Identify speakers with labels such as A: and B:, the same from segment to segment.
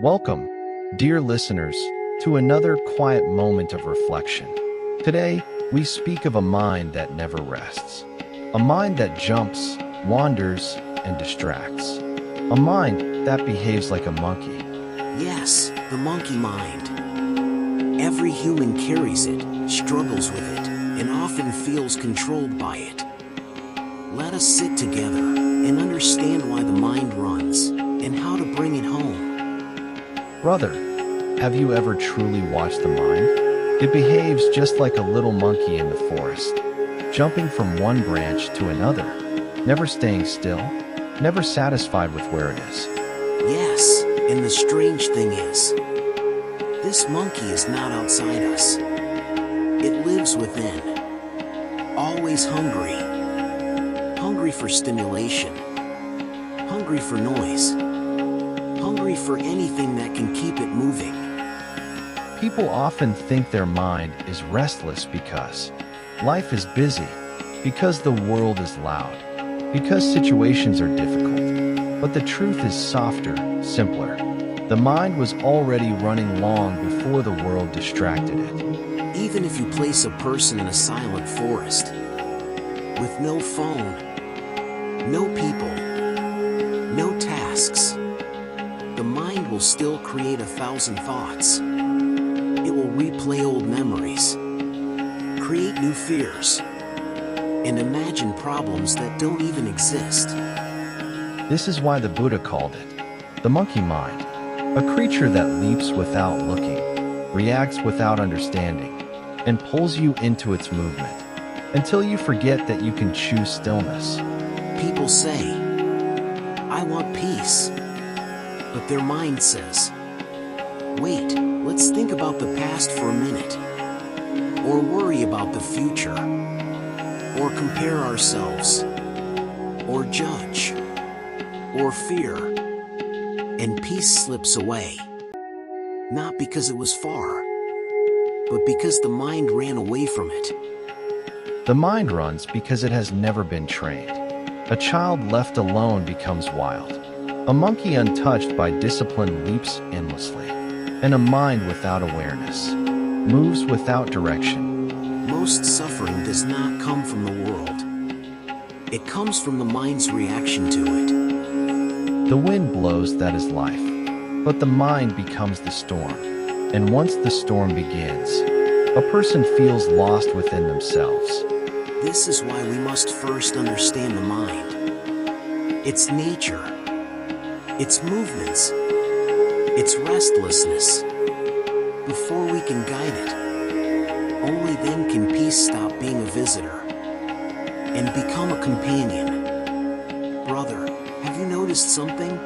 A: Welcome, dear listeners, to another quiet moment of reflection. Today, we speak of a mind that never rests, a mind that jumps, wanders, and distracts, a mind that behaves like a monkey.
B: Yes, the monkey mind. Every human carries it, struggles with it, and often feels controlled by it. Let us sit together and understand why the mind runs and how to bring it home.
A: Brother, have you ever truly watched the mind? It behaves just like a little monkey in the forest, jumping from one branch to another, never staying still, never satisfied with where it is.
B: Yes, and the strange thing is, this monkey is not outside us. It lives within, always hungry. Hungry for stimulation, hungry for noise, hungry for anything that can keep it moving.
A: People often think their mind is restless because life is busy, because the world is loud, because situations are difficult. But the truth is softer, simpler. The mind was already running long before the world distracted it.
B: Even if you place a person in a silent forest, with no phone, no people, no tasks, the mind will still create 1,000 thoughts. It will replay old memories, create new fears, and imagine problems that don't even exist.
A: This is why the Buddha called it the monkey mind, a creature that leaps without looking, reacts without understanding, and pulls you into its movement, until you forget that you can choose stillness.
B: People say, I want peace, but their mind says, wait, let's think about the past for a minute, or worry about the future, or compare ourselves, or judge, or fear, and peace slips away. Not because it was far, but because the mind ran away from it.
A: The mind runs because it has never been trained. A child left alone becomes wild. A monkey untouched by discipline leaps endlessly. And a mind without awareness moves without direction.
B: Most suffering does not come from the world. It comes from the mind's reaction to it.
A: The wind blows, that is life. But the mind becomes the storm. And once the storm begins, a person feels lost within themselves.
B: This is why we must first understand the mind. Its nature, its movements, its restlessness, before we can guide it. Only then can peace stop being a visitor and become a companion. Brother, have you noticed something?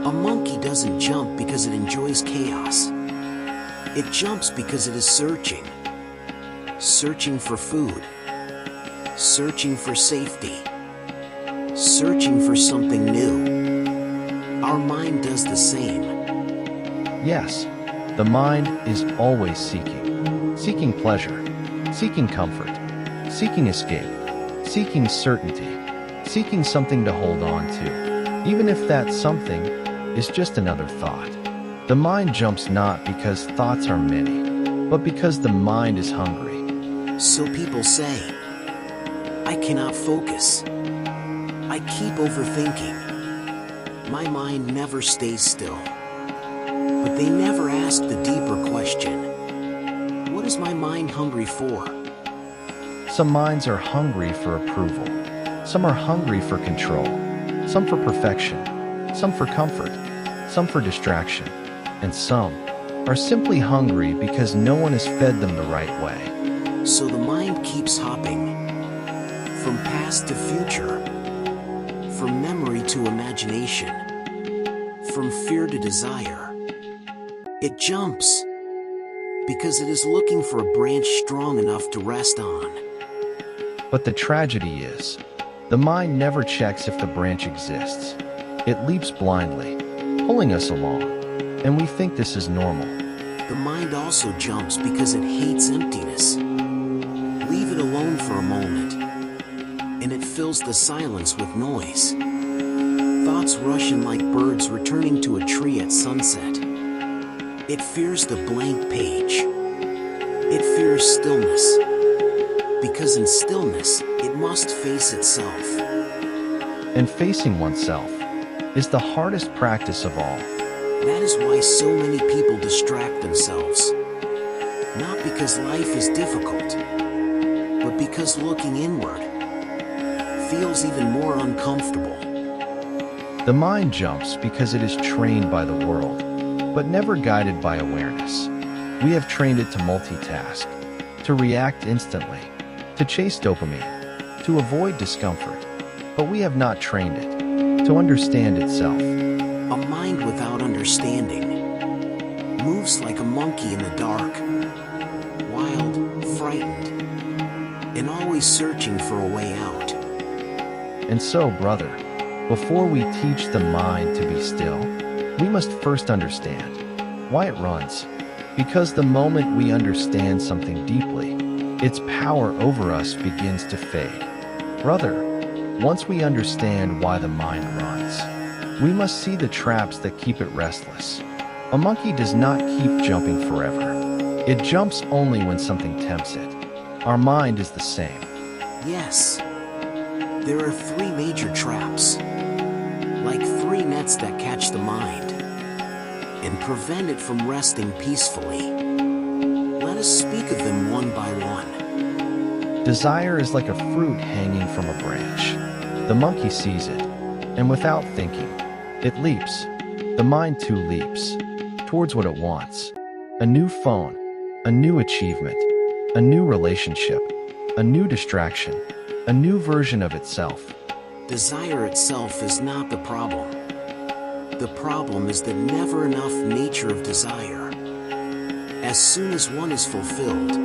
B: A monkey doesn't jump because it enjoys chaos. It jumps because it is searching. Searching for food. Searching for safety. Searching for something new. Our mind does the same.
A: Yes, the mind is always seeking pleasure, seeking comfort, seeking escape, seeking certainty, seeking something to hold on to, even if that something is just another thought. The mind jumps not because thoughts are many, but because the mind is hungry.
B: So people say, I cannot focus. I keep overthinking. My mind never stays still. But they never ask the deeper question. What is my mind hungry for?
A: Some minds are hungry for approval. Some are hungry for control. Some for perfection. Some for comfort. Some for distraction. And some are simply hungry because no one has fed them the right way.
B: So the mind keeps hopping. From past to future. From memory to imagination. From fear to desire. It jumps because it is looking for a branch strong enough to rest on.
A: But the tragedy is, the mind never checks if the branch exists. It leaps blindly, pulling us along, and we think this is normal.
B: The mind also jumps because it hates emptiness. Leave it alone for a moment, and it fills the silence with noise. Thoughts rush in like birds returning to a tree at sunset. It fears the blank page. It fears stillness. Because in stillness, it must face itself.
A: And facing oneself is the hardest practice of all.
B: That is why so many people distract themselves. Not because life is difficult, but because looking inward feels even more uncomfortable.
A: The mind jumps because it is trained by the world, but never guided by awareness. We have trained it to multitask, to react instantly, to chase dopamine, to avoid discomfort, but we have not trained it to understand itself.
B: A mind without understanding moves like a monkey in the dark, wild, frightened, and always searching for a way out.
A: And so, brother, before we teach the mind to be still, we must first understand why it runs. Because the moment we understand something deeply, its power over us begins to fade. Brother, once we understand why the mind runs, we must see the traps that keep it restless. A monkey does not keep jumping forever. It jumps only when something tempts it. Our mind is the same.
B: Yes, there are three major traps, like three nets that catch the mind and prevent it from resting peacefully. Let us speak of them one by one.
A: Desire is like a fruit hanging from a branch. The monkey sees it, and without thinking, it leaps. The mind too leaps towards what it wants. A new phone, a new achievement, a new relationship, a new distraction, a new version of itself.
B: Desire itself is not the problem. The problem is the never enough nature of desire. As soon as one is fulfilled,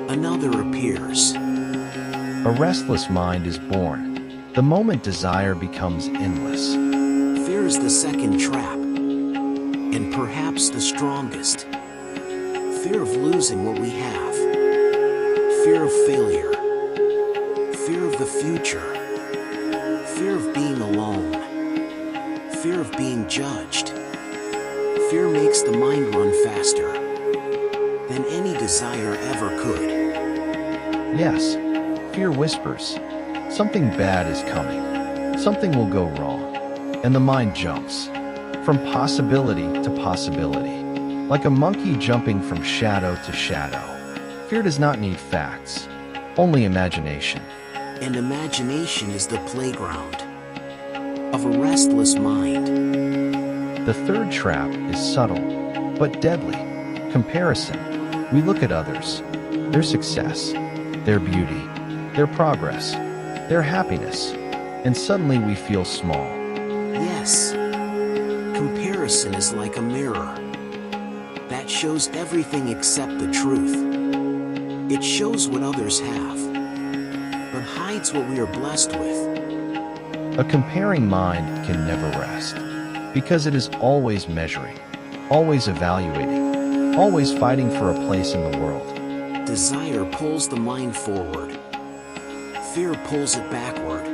B: another appears.
A: A restless mind is born the moment desire becomes endless.
B: Fear is the second trap, and perhaps the strongest. Fear of losing what we have. Fear of failure. Fear of the future. Fear of being alone. Fear of being judged. Fear makes the mind run faster than any desire ever could.
A: Yes, fear whispers, something bad is coming, something will go wrong, and the mind jumps from possibility to possibility, like a monkey jumping from shadow to shadow. Fear does not need facts, only imagination.
B: And imagination is the playground of a restless mind.
A: The third trap is subtle, but deadly. Comparison. We look at others, their success, their beauty, their progress, their happiness, and suddenly we feel small.
B: Yes, comparison is like a mirror that shows everything except the truth. It shows what others have, but hides what we are blessed with.
A: A comparing mind can never rest, because it is always measuring, always evaluating, always fighting for a place in the world.
B: Desire pulls the mind forward. Fear pulls it backward.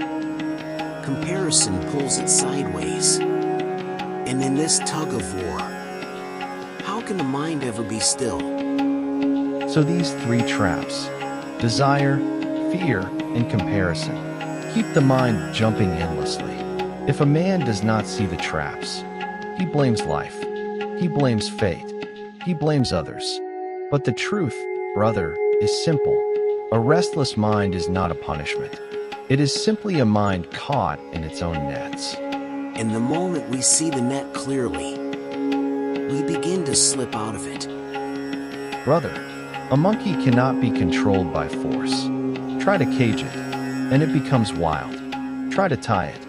B: Comparison pulls it sideways. And in this tug of war, how can the mind ever be still?
A: So these three traps, desire, fear, and comparison, keep the mind jumping endlessly. If a man does not see the traps, he blames life, he blames fate, he blames others. But the truth, brother, is simple. A restless mind is not a punishment. It is simply a mind caught in its own nets.
B: And the moment we see the net clearly, we begin to slip out of it.
A: Brother, a monkey cannot be controlled by force. Try to cage it, and it becomes wild. Try to tie it,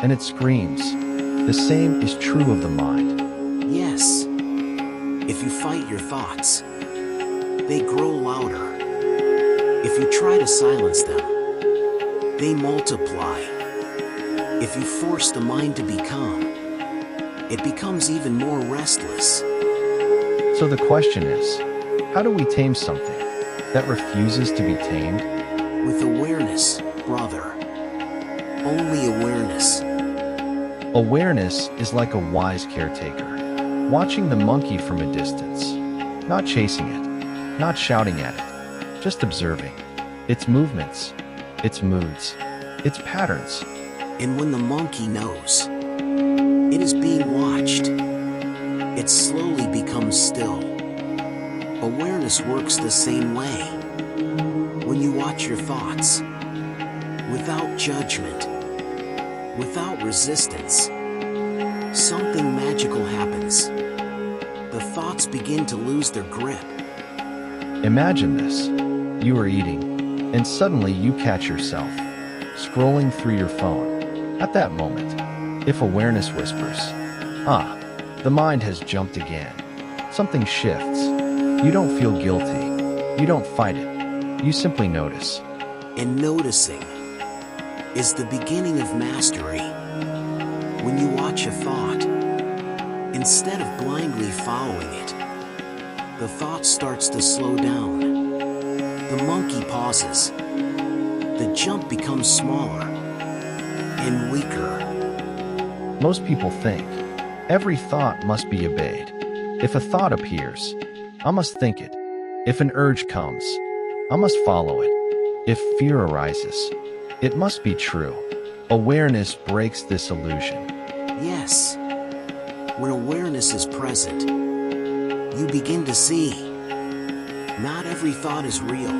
A: and it screams. The same is true of the mind.
B: Yes, if you fight your thoughts, they grow louder. If you try to silence them, they multiply. If you force the mind to be calm, it becomes even more restless.
A: So the question is, how do we tame something that refuses to be tamed?
B: With awareness, brother. Only awareness.
A: Awareness is like a wise caretaker, watching the monkey from a distance, not chasing it, not shouting at it, just observing its movements, its moods, its patterns.
B: And when the monkey knows it is being watched, it slowly becomes still. Awareness works the same way. When you watch your thoughts, without judgment, without resistance, something magical happens. The thoughts begin to lose their grip.
A: Imagine this. You are eating, and suddenly you catch yourself scrolling through your phone. At that moment, if awareness whispers, "Ah, the mind has jumped again," something shifts. You don't feel guilty. You don't fight it. You simply notice.
B: And noticing is the beginning of mastery. When you watch a thought, instead of blindly following it, the thought starts to slow down. The monkey pauses. The jump becomes smaller and weaker.
A: Most people think every thought must be obeyed. If a thought appears, I must think it. If an urge comes, I must follow it. If fear arises, it must be true. Awareness breaks this illusion.
B: Yes, when awareness is present, you begin to see not every thought is real.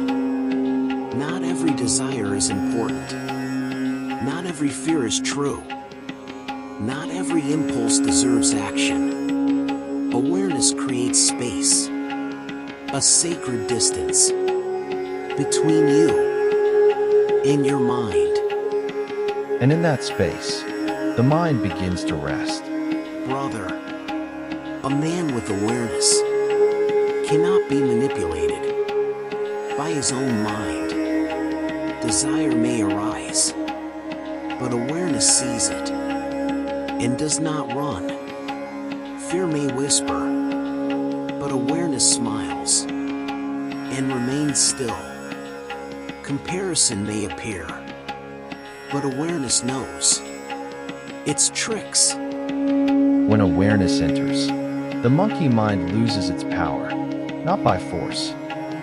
B: Not every desire is important. Not every fear is true. Not every impulse deserves action. Awareness creates space, a sacred distance between you and your mind.
A: And in that space, the mind begins to rest.
B: Brother, a man with awareness cannot be manipulated by his own mind. Desire may arise, but awareness sees it and does not run. Fear may whisper, but awareness smiles and remains still. Comparison may appear, but awareness knows its tricks.
A: When awareness enters, the monkey mind loses its power, not by force,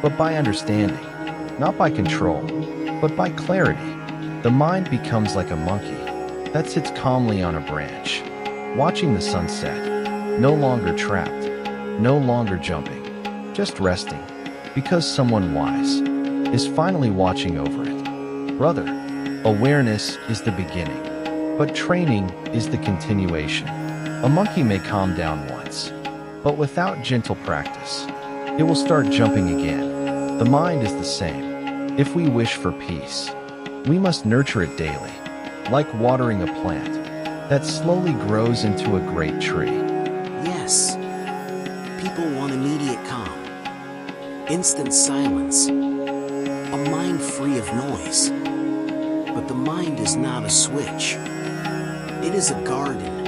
A: but by understanding, not by control, but by clarity. The mind becomes like a monkey that sits calmly on a branch, watching the sunset, no longer trapped, no longer jumping, just resting, because someone wise is finally watching over it. Brother, awareness is the beginning, but training is the continuation. A monkey may calm down once, but without gentle practice, it will start jumping again. The mind is the same. If we wish for peace, we must nurture it daily, like watering a plant that slowly grows into a great tree.
B: Yes, people want immediate calm, instant silence, a mind free of noise. But the mind is not a switch. It is a garden,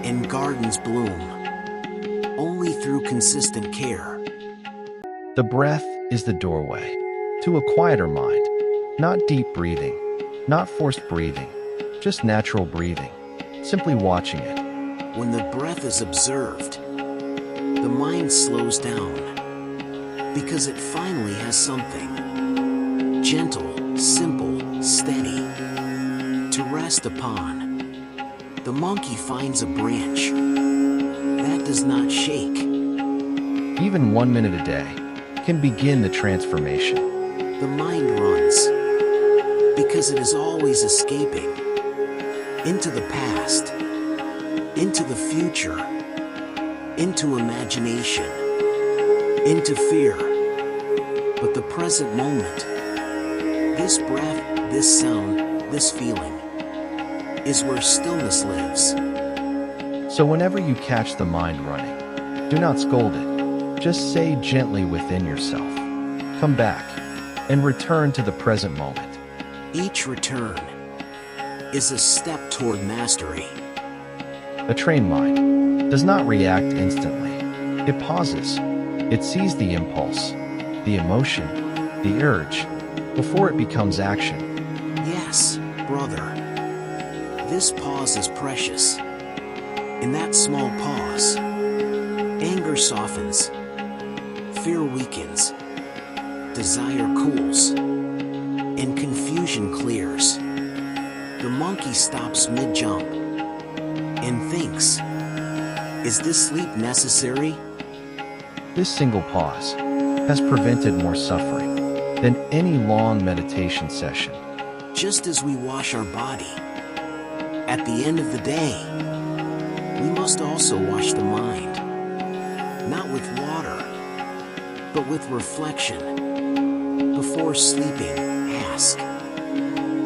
B: and gardens bloom only through consistent care.
A: The breath is the doorway to a quieter mind. Not deep breathing, not forced breathing, just natural breathing, simply watching it.
B: When the breath is observed, the mind slows down because it finally has something gentle, simple, steady to rest upon. The monkey finds a branch that does not shake.
A: Even 1 minute a day can begin the transformation.
B: The mind runs because it is always escaping into the past, into the future, into imagination, into fear. But the present moment, this breath, this sound, this feeling, is where stillness lives.
A: So whenever you catch the mind running, do not scold it. Just say gently within yourself, come back, and return to the present moment.
B: Each return is a step toward mastery.
A: A trained mind does not react instantly. It pauses. It sees the impulse, the emotion, the urge, before it becomes action.
B: Yes, brother. This pause is precious. In that small pause, anger softens, fear weakens, desire cools, and confusion clears. The monkey stops mid-jump and thinks, is this sleep necessary?
A: This single pause has prevented more suffering than any long meditation session.
B: Just as we wash our body, at the end of the day, we must also wash the mind, not with water, but with reflection. Before sleeping, ask,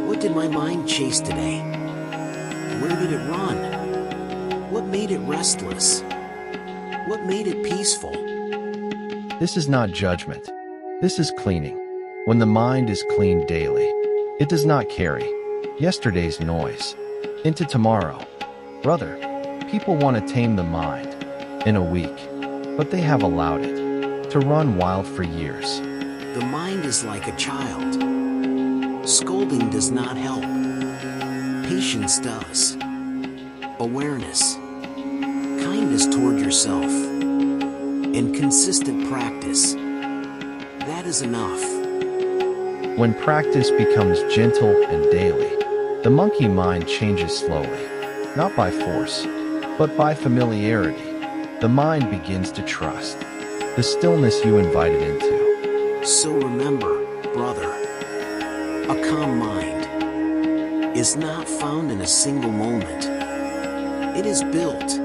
B: what did my mind chase today? Where did it run? What made it restless? What made it peaceful?
A: This is not judgment. This is cleaning. When the mind is cleaned daily, it does not carry yesterday's noise into tomorrow. Brother, people want to tame the mind in a week, but they have allowed it to run wild for years.
B: The mind is like a child. Scolding does not help. Patience does. Awareness, kindness toward yourself, and consistent practice. That is enough.
A: When practice becomes gentle and daily, the monkey mind changes slowly, not by force, but by familiarity. The mind begins to trust the stillness you invited into.
B: So remember, brother, a calm mind is not found in a single moment. It is built,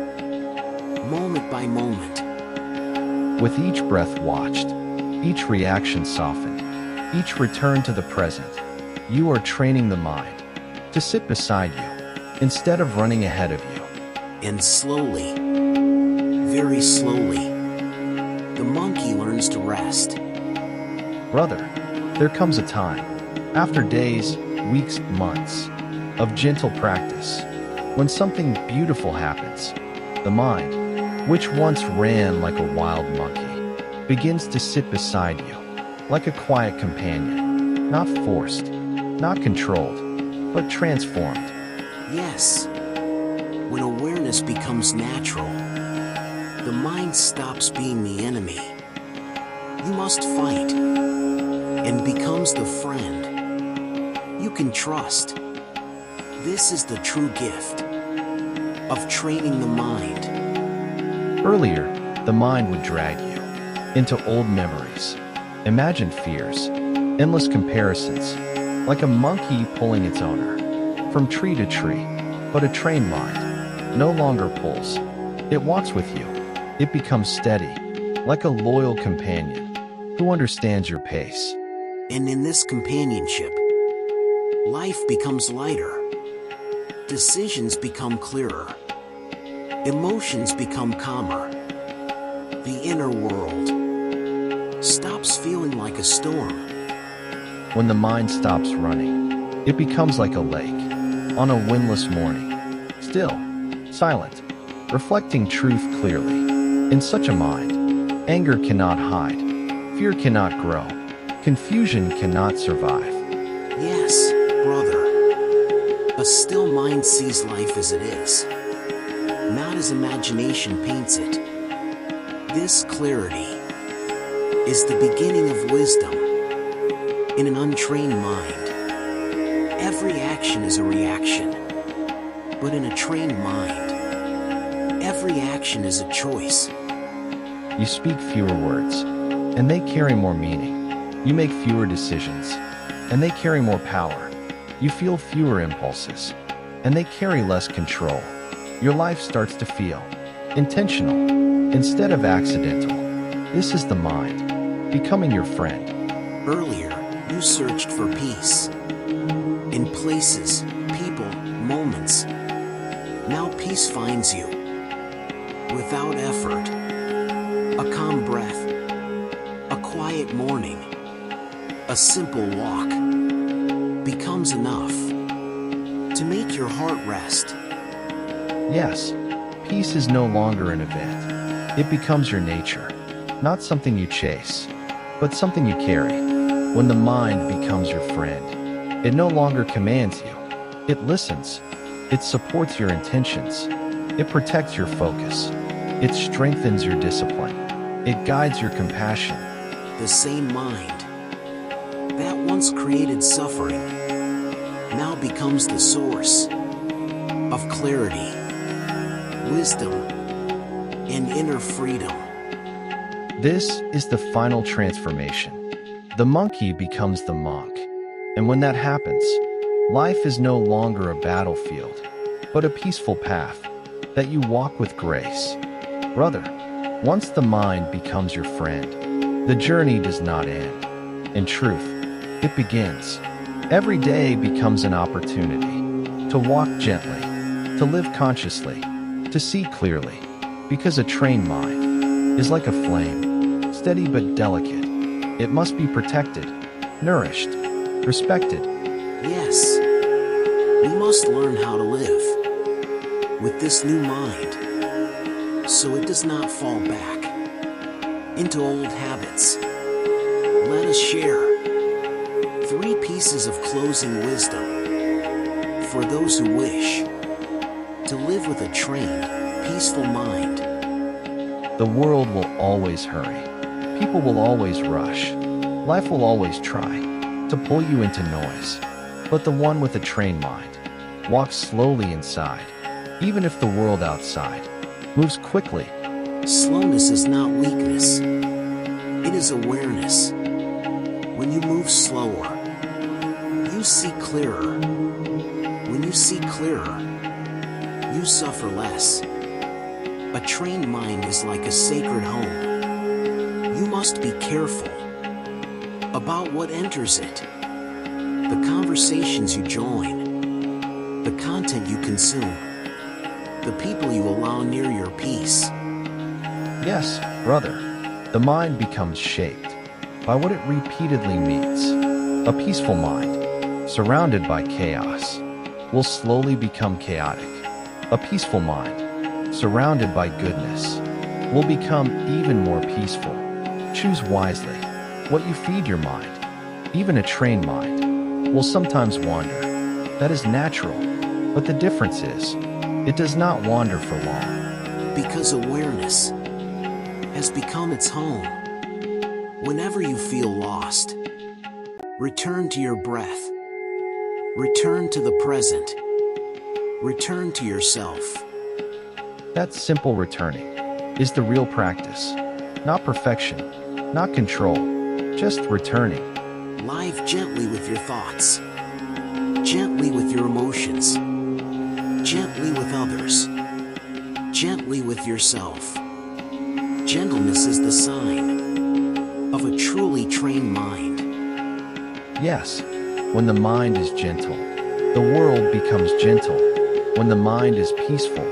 B: moment by moment.
A: With each breath watched, each reaction softened, each return to the present, you are training the mind to sit beside you instead of running ahead of you.
B: And slowly, very slowly, the monkey learns to rest.
A: Brother, there comes a time, after days, weeks, months, of gentle practice, when something beautiful happens. The mind, which once ran like a wild monkey, begins to sit beside you, like a quiet companion, not forced, not controlled, but transformed.
B: Yes, when awareness becomes natural, the mind stops being the enemy. You must fight, and becomes the friend you can trust. This is the true gift of training the mind.
A: Earlier, the mind would drag you into old memories, imagined fears, endless comparisons, like a monkey pulling its owner from tree to tree. But a trained mind no longer pulls. It walks with you. It becomes steady, like a loyal companion who understands your pace.
B: And in this companionship, life becomes lighter. Decisions become clearer. Emotions become calmer. The inner world stops feeling like a storm.
A: When the mind stops running, it becomes like a lake on a windless morning, still, silent, reflecting truth clearly. In such a mind, anger cannot hide, fear cannot grow, confusion cannot survive.
B: Yes, brother. A still mind sees life as it is, not as imagination paints it. This clarity is the beginning of wisdom. In an untrained mind, every action is a reaction. But in a trained mind, every action is a choice.
A: You speak fewer words, and they carry more meaning. You make fewer decisions, and they carry more power. You feel fewer impulses, and they carry less control. Your life starts to feel intentional instead of accidental. This is the mind becoming your friend.
B: Earlier, you searched for peace in places, people, moments. Now peace finds you without effort. A calm breath, a quiet morning, a simple walk becomes enough to make your heart rest.
A: Yes, peace is no longer an event. It becomes your nature, not something you chase, but something you carry. When the mind becomes your friend, it no longer commands you. It listens. It supports your intentions. It protects your focus. It strengthens your discipline. It guides your compassion.
B: The same mind that once created suffering now becomes the source of clarity, wisdom, and inner freedom.
A: This is the final transformation. The monkey becomes the monk. And when that happens, life is no longer a battlefield, but a peaceful path that you walk with grace. Brother, once the mind becomes your friend, the journey does not end. In truth, it begins. Every day becomes an opportunity to walk gently, to live consciously, to see clearly, because a trained mind is like a flame, steady but delicate. It must be protected, nourished, respected.
B: Yes, we must learn how to live with this new mind so it does not fall back into old habits. Let us share 3 pieces of closing wisdom for those who wish to live with a trained, peaceful mind.
A: The world will always hurry. People will always rush. Life will always try to pull you into noise. But the one with a trained mind walks slowly inside, even if the world outside moves quickly.
B: Slowness is not weakness. It is awareness. When you move slower, you see clearer. When you see clearer, you suffer less. A trained mind is like a sacred home. You must be careful about what enters it, the conversations you join, the content you consume, the people you allow near your peace.
A: Yes, brother, the mind becomes shaped by what it repeatedly meets. A peaceful mind, surrounded by chaos, will slowly become chaotic. A peaceful mind, surrounded by goodness, will become even more peaceful. Choose wisely what you feed your mind. Even a trained mind will sometimes wander. That is natural, but the difference is, it does not wander for long.
B: Because awareness has become its home. Whenever you feel lost, return to your breath. Return to the present. Return to yourself.
A: That simple returning is the real practice. Not perfection, not control, just returning.
B: Live gently with your thoughts. Gently with your emotions. Gently with others. Gently with yourself. Gentleness is the sign of a truly trained mind.
A: Yes, when the mind is gentle, the world becomes gentle. When the mind is peaceful,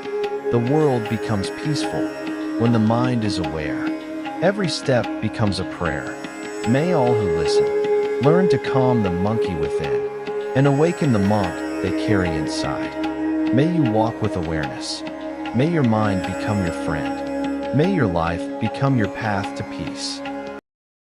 A: the world becomes peaceful. When the mind is aware, every step becomes a prayer. May all who listen learn to calm the monkey within and awaken the monk they carry inside. May you walk with awareness. May your mind become your friend. May your life become your path to peace.